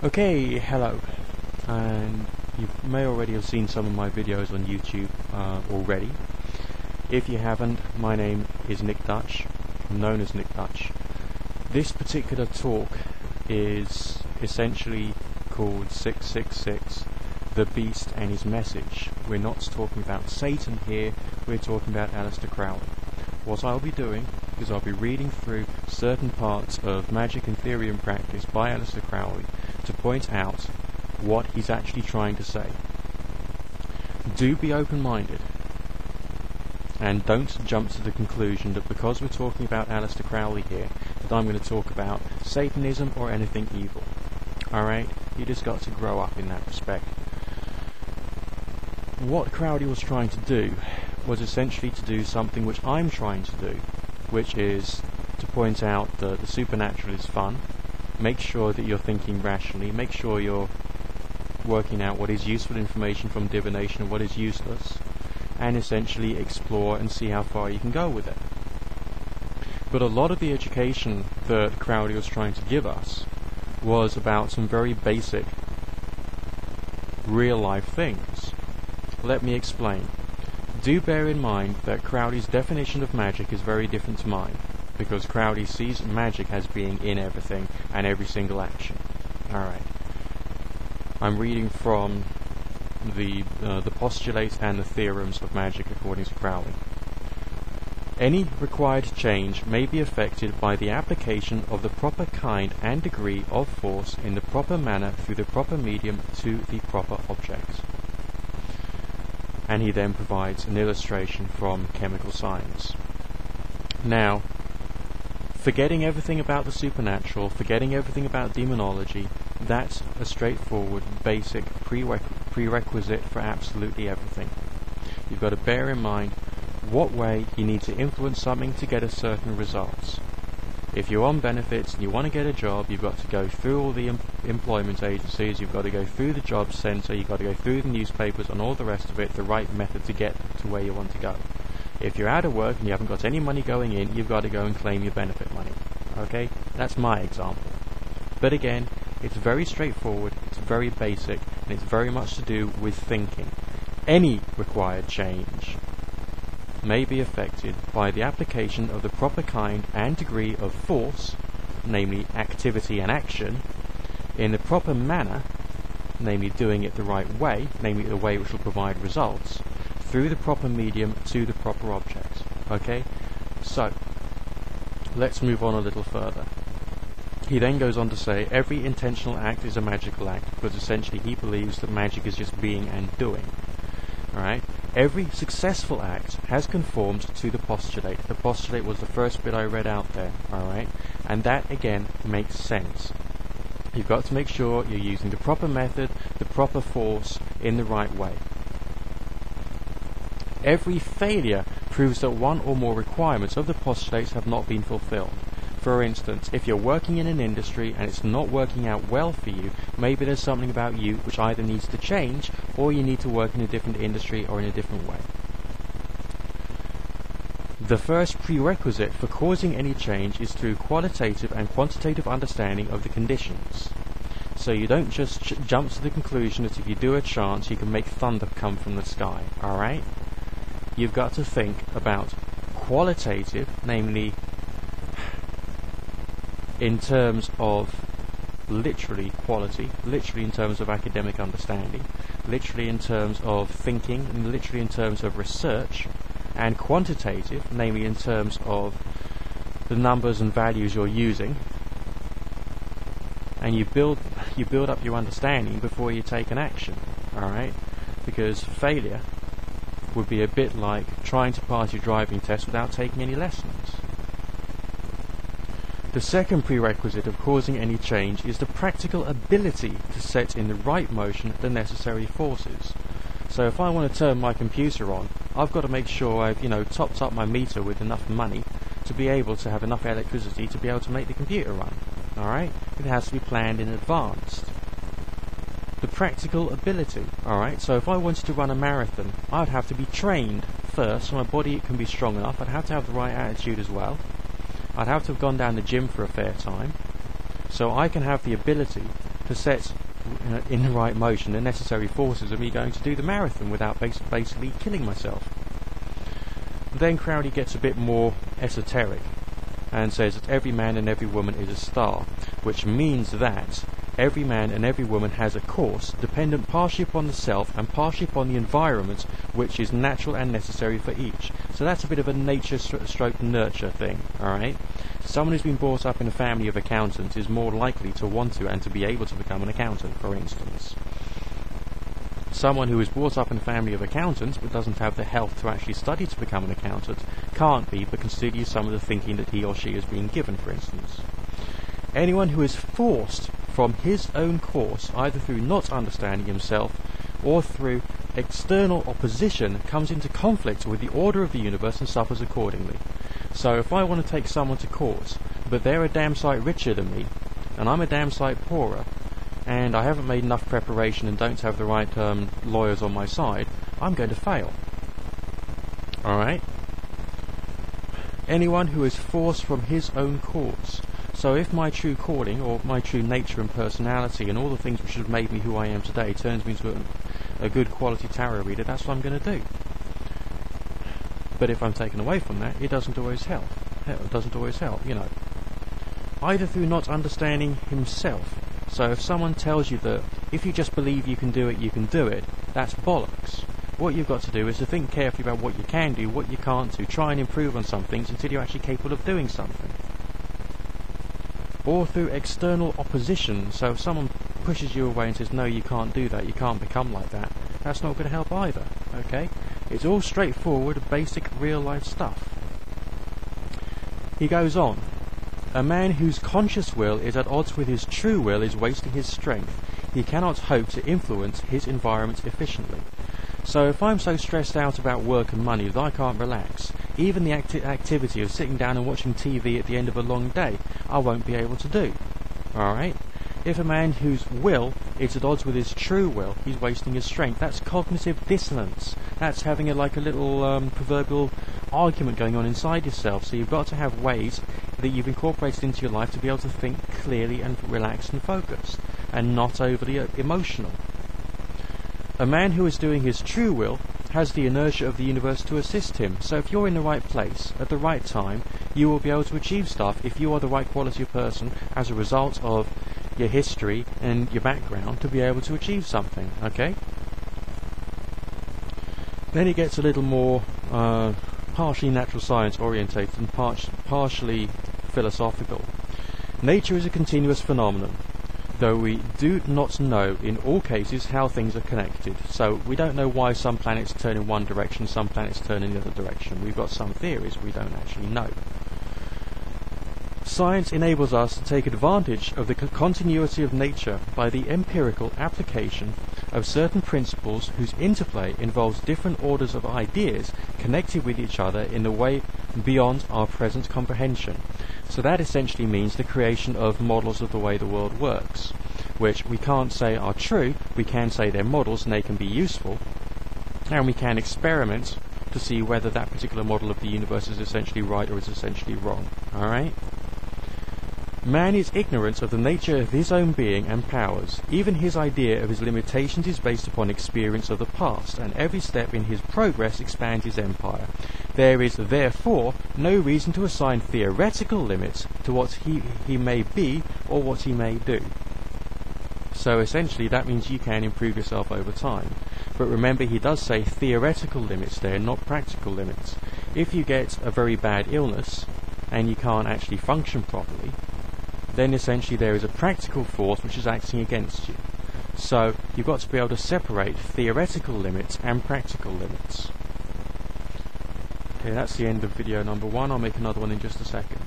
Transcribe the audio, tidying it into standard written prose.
Okay, hello, and you may already have seen some of my videos on YouTube already. If you haven't, my name is Nick Dutch, known as Nick Dutch. This particular talk is essentially called 666, The Beast and His Message. We're not talking about Satan here, we're talking about Aleister Crowley. What I'll be doing is I'll be reading through certain parts of Magic and Theory and Practice by Aleister Crowley to point out what he's actually trying to say. Do be open-minded, and don't jump to the conclusion that because we're talking about Aleister Crowley here, that I'm going to talk about Satanism or anything evil. Alright? You just got to grow up in that respect. What Crowley was trying to do was essentially to do something which I'm trying to do, which is to point out that the supernatural is fun, make sure that you're thinking rationally, make sure you're working out what is useful information from divination and what is useless, and essentially explore and see how far you can go with it. But a lot of the education that Crowley was trying to give us was about some very basic real-life things. Let me explain. Do bear in mind that Crowley's definition of magic is very different to mine, because Crowley sees magic as being in everything and every single action. Alright. I'm reading from the postulates and the theorems of magic according to Crowley. Any required change may be effected by the application of the proper kind and degree of force in the proper manner through the proper medium to the proper object. And he then provides an illustration from chemical science. Now, forgetting everything about the supernatural, forgetting everything about demonology, that's a straightforward, basic prerequisite for absolutely everything. You've got to bear in mind what way you need to influence something to get a certain results. If you're on benefits and you want to get a job, you've got to go through all the employment agencies, you've got to go through the job centre, you've got to go through the newspapers and all the rest of it, the right method to get to where you want to go. If you're out of work and you haven't got any money going in, you've got to go and claim your benefit money. Okay? That's my example. But again, it's very straightforward, it's very basic, and it's very much to do with thinking. Any required change may be affected by the application of the proper kind and degree of force, namely activity and action, in the proper manner, namely doing it the right way, namely the way which will provide results, through the proper medium to the proper object. Okay? So, let's move on a little further. He then goes on to say, every intentional act is a magical act, because essentially he believes that magic is just being and doing. Alright? Every successful act has conformed to the postulate. The postulate was the first bit I read out there. Alright? And that, again, makes sense. You've got to make sure you're using the proper method, the proper force, in the right way. Every failure proves that one or more requirements of the postulates have not been fulfilled. For instance, if you're working in an industry and it's not working out well for you, maybe there's something about you which either needs to change or you need to work in a different industry or in a different way. The first prerequisite for causing any change is through qualitative and quantitative understanding of the conditions. So you don't just jump to the conclusion that if you do a chant you can make thunder come from the sky, alright? You've got to think about qualitative, namely in terms of literally quality, literally in terms of academic understanding, literally in terms of thinking, and literally in terms of research, and quantitative, namely in terms of the numbers and values you're using, and you build up your understanding before you take an action, alright? Because failure would be a bit like trying to pass your driving test without taking any lessons. The second prerequisite of causing any change is the practical ability to set in the right motion the necessary forces. So if I want to turn my computer on, I've got to make sure I've, topped up my meter with enough money to be able to have enough electricity to be able to make the computer run. Alright? It has to be planned in advance. The practical ability. Alright? So if I wanted to run a marathon, I'd have to be trained first so my body can be strong enough. I'd have to have the right attitude as well. I'd have to have gone down the gym for a fair time, so I can have the ability to set in the right motion the necessary forces of me going to do the marathon without basically killing myself. Then Crowley gets a bit more esoteric and says that every man and every woman is a star, which means that every man and every woman has a course dependent partially upon the self and partially upon the environment, which is natural and necessary for each. So that's a bit of a nature stroke nurture thing, alright? Someone who's been brought up in a family of accountants is more likely to want to and to be able to become an accountant, for instance. Someone who is brought up in a family of accountants but doesn't have the health to actually study to become an accountant can't be, but can still use some of the thinking that he or she is being given, for instance. Anyone who is forced from his own course, either through not understanding himself or through external opposition, comes into conflict with the order of the universe and suffers accordingly. So if I want to take someone to court, but they're a damn sight richer than me, and I'm a damn sight poorer, and I haven't made enough preparation and don't have the right lawyers on my side, I'm going to fail. Alright? Anyone who is forced from his own course. So if my true calling, or my true nature and personality, and all the things which have made me who I am today, turns me into a good quality tarot reader, that's what I'm going to do. But if I'm taken away from that, it doesn't always help. It doesn't always help, you know. Either through not understanding himself. So if someone tells you that if you just believe you can do it, that's bollocks. What you've got to do is to think carefully about what you can do, what you can't do, try and improve on some things until you're actually capable of doing something. Or through external opposition, so if someone pushes you away and says, no, you can't do that, you can't become like that, that's not going to help either, okay? It's all straightforward, basic, real-life stuff. He goes on. A man whose conscious will is at odds with his true will is wasting his strength. He cannot hope to influence his environment efficiently. So if I'm so stressed out about work and money that I can't relax, even the activity of sitting down and watching TV at the end of a long day, I won't be able to do. Alright? If a man whose will is at odds with his true will, he's wasting his strength. That's cognitive dissonance. That's having a little proverbial argument going on inside yourself. So you've got to have ways that you've incorporated into your life to be able to think clearly and relaxed and focused, and not overly emotional. A man who is doing his true will has the inertia of the universe to assist him. So if you're in the right place at the right time, you will be able to achieve stuff if you are the right quality of person as a result of your history and your background to be able to achieve something, okay? Then it gets a little more partially natural science orientated and partially philosophical. Nature is a continuous phenomenon, though we do not know in all cases how things are connected. So we don't know why some planets turn in one direction, some planets turn in the other direction. We've got some theories, we don't actually know. Science enables us to take advantage of the continuity of nature by the empirical application of certain principles whose interplay involves different orders of ideas connected with each other in a way beyond our present comprehension. So that essentially means the creation of models of the way the world works, which we can't say are true, we can say they're models and they can be useful, and we can experiment to see whether that particular model of the universe is essentially right or is essentially wrong. Alright? Man is ignorant of the nature of his own being and powers. Even his idea of his limitations is based upon experience of the past, and every step in his progress expands his empire. There is, therefore, no reason to assign theoretical limits to what he may be or what he may do. So essentially that means you can improve yourself over time. But remember, he does say theoretical limits there, not practical limits. If you get a very bad illness and you can't actually function properly, then essentially there is a practical force which is acting against you. So you've got to be able to separate theoretical limits and practical limits. Okay, that's the end of video number 1. I'll make another one in just a second.